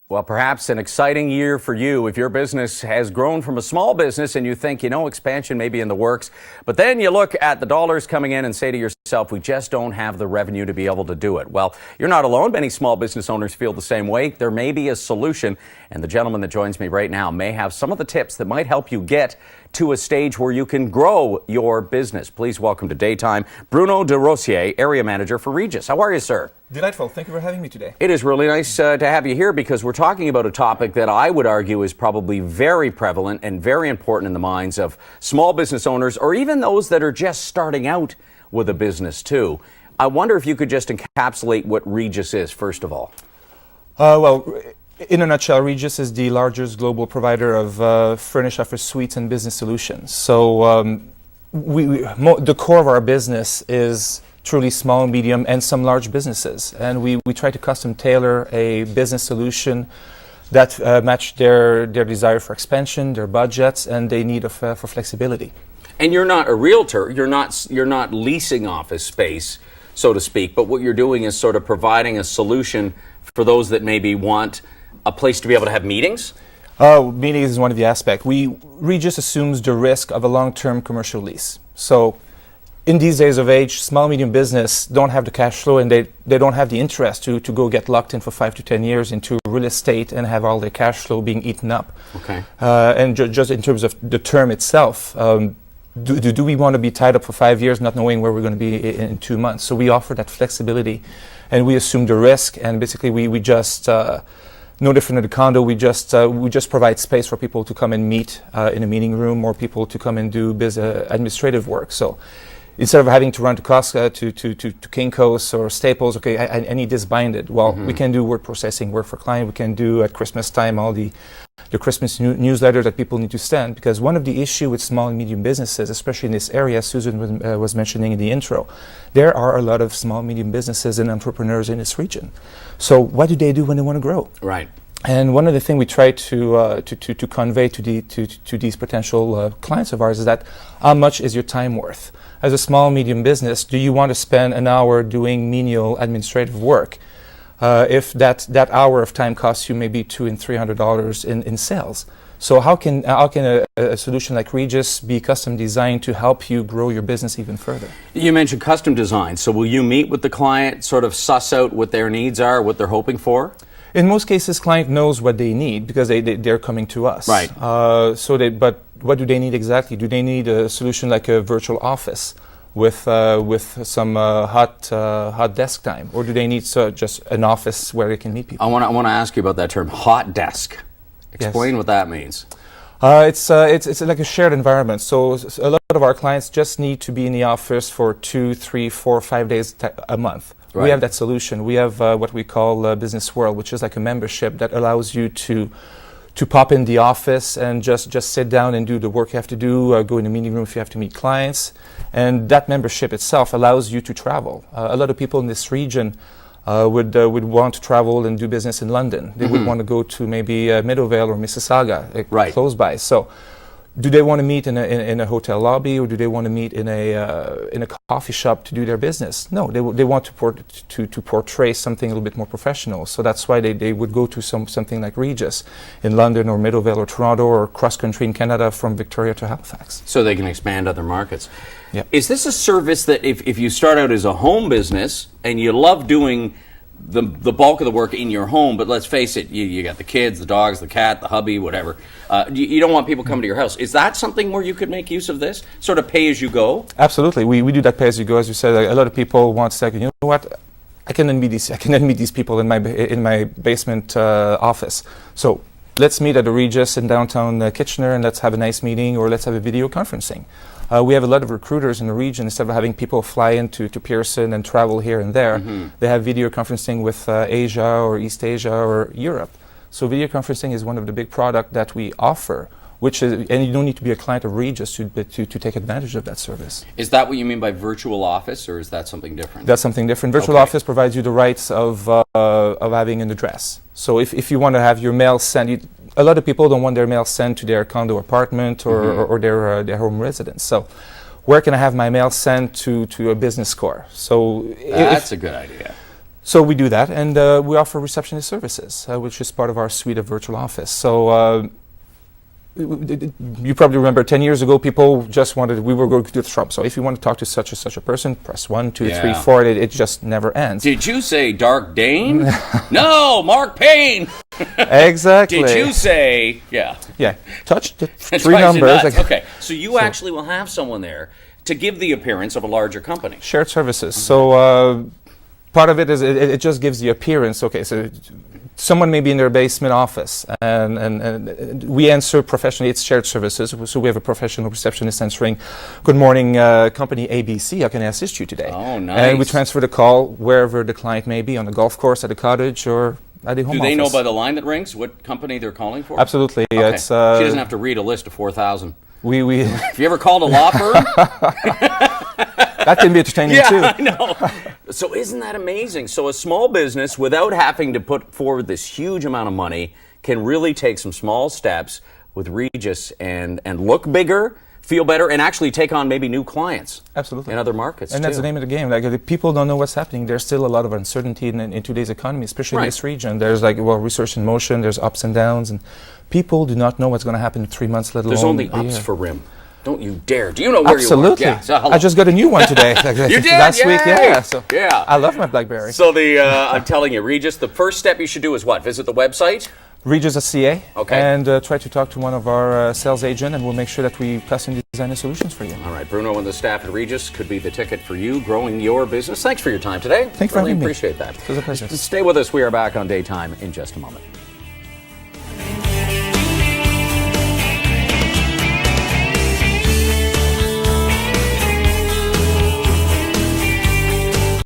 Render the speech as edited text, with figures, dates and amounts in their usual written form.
Well, perhaps an exciting year for you if your business has grown from a small business and you think, expansion may be in the works. But then you look at the dollars coming in and say to yourself, we just don't have the revenue to be able to do it. Well, you're not alone. Many small business owners feel the same way. There may be a solution. And the gentleman that joins me right now may have some of the tips that might help you get to a stage where you can grow your business. Please welcome to Daytime, Bruno De Rossier, Area Manager for Regus. How are you, sir? Delightful. Thank you for having me today. It is really nice to have you here because we're talking about a topic that I would argue is probably very prevalent and very important in the minds of small business owners or even those that are just starting out with a business too. I wonder if you could just encapsulate what Regus is, first of all. Well, in a nutshell, Regus is the largest global provider of furnished office suites and business solutions. So the core of our business is truly small, medium, and some large businesses. And we try to custom tailor a business solution that match their desire for expansion, their budgets, and their need for flexibility. And you're not a realtor. You're not leasing office space, so to speak. But what you're doing is sort of providing a solution for those that maybe want a place to be able to have meetings. Meetings is one of the aspects. Regus assumes the risk of a long-term commercial lease. So in these days of age, small, medium business don't have the cash flow and they don't have the interest to go get locked in for 5 to 10 years into real estate and have all their cash flow being eaten up. Okay. And just in terms of the term itself, do we want to be tied up for 5 years not knowing where we're going to be in 2 months? So we offer that flexibility and we assume the risk, and basically we just, no different than a condo, we just provide space for people to come and meet in a meeting room or people to come and do administrative work. So instead of having to run to Costco, to Kinko's or Staples, okay, I need this binded. Well, we can do word processing work for client. We can do at Christmas time all the Christmas newsletter that people need to send. Because one of the issue with small and medium businesses, especially in this area, Susan was mentioning in the intro, there are a lot of small, medium businesses and entrepreneurs in this region. So what do they do when they want to grow? Right. And one of the things we try to convey to these potential clients of ours is that how much is your time worth? As a small, medium business, do you want to spend an hour doing menial administrative work? If that hour of time costs you maybe $200 and $300 in sales. So how can a solution like Regus be custom designed to help you grow your business even further? You mentioned custom design. So will you meet with the client, sort of suss out what their needs are, what they're hoping for? In most cases, client knows what they need because they're coming to us. Right. But what do they need exactly? Do they need a solution like a virtual office with some hot desk time, or do they need just an office where they can meet people? I want to ask you about that term, hot desk. Explain Yes. what that means. It's like a shared environment. So a lot of our clients just need to be in the office for 2, 3, 4, 5 days a month. Right. We have that solution. We have what we call Business World, which is like a membership that allows you to pop in the office and just sit down and do the work you have to do, go in the meeting room if you have to meet clients. And that membership itself allows you to travel. A lot of people in this region would want to travel and do business in London. They would want to go to maybe Meadowvale or Mississauga, right, close by. So do they want to meet in a hotel lobby, or do they want to meet in a coffee shop to do their business? No, they want to portray something a little bit more professional. So that's why they would go to something like Regus in London or Meadowvale or Toronto or cross country in Canada from Victoria to Halifax. So they can expand other markets. Yep. Is this a service that if you start out as a home business and you love doing the bulk of the work in your home, but let's face it, you got the kids, the dogs, the cat, the hubby, whatever. You don't want people coming to your house. Is that something where you could make use of this? Sort of pay as you go? Absolutely. We do that pay as you go. As you said, a lot of people want to say, you know what, I cannot meet these people in my basement office. So let's meet at the Regus in downtown Kitchener and let's have a nice meeting, or let's have a video conferencing. We have a lot of recruiters in the region. Instead of having people fly into Pearson and travel here and there, they have video conferencing with Asia or East Asia or Europe. So video conferencing is one of the big products that we offer, and you don't need to be a client of Regus to take advantage of that service. Is that what you mean by virtual office, or is that something different? That's something different. Virtual office provides you the rights of having an address. So if you want to have your mail sent, a lot of people don't want their mail sent to their condo apartment or their home residence. So where can I have my mail sent to a business core? So that's a good idea. So we do that, and we offer receptionist services, which is part of our suite of virtual office. So you probably remember 10 years ago, people just wanted, we were going to Trump. So if you want to talk to such and such a person, press 1, 2, 3, 4. It just never ends. Did you say Dark Dane? No, Mark Payne. Exactly. Did you say, yeah. Yeah, touch the That three drives you numbers. nuts. Okay, so you actually will have someone there to give the appearance of a larger company. Shared services. So part of it is it just gives the appearance. Okay, so someone may be in their basement office, and we answer professionally. It's shared services, so we have a professional receptionist answering, "Good morning, company ABC. How can I assist you today?" Oh, nice. And we transfer the call wherever the client may be, on the golf course, at the cottage, or at the home Do office. they know by the line that rings what company they're calling for? Absolutely. Okay. It's, She doesn't have to read a list of 4,000. we Have you ever called a law firm? that can be entertaining too. I know. So isn't that amazing? So a small business, without having to put forward this huge amount of money, can really take some small steps with Regus and look bigger, feel better, and actually take on maybe new clients. Absolutely. In other markets, and that's the name of the game. Like, if people don't know what's happening. There's still a lot of uncertainty in today's economy, especially in this region. There's research in motion. There's ups and downs, and people do not know what's going to happen in 3 months, let alone There's only a ups year. for RIM. Don't you dare. Do you know where Absolutely. you work? Yeah, so hello. I just got a new one today. You did? Last week, Yay! yeah. So Yeah. I love my BlackBerry. So I'm telling you, Regus, the first step you should do is what? Visit the website? Regus.ca, Okay. and try to talk to one of our sales agents, and we'll make sure that we custom design the solutions for you. All right, Bruno and the staff at Regus could be the ticket for you growing your business. Thanks for your time today. Thanks for having me. Appreciate that. It was a pleasure. Stay with us. We are back on Daytime in just a moment.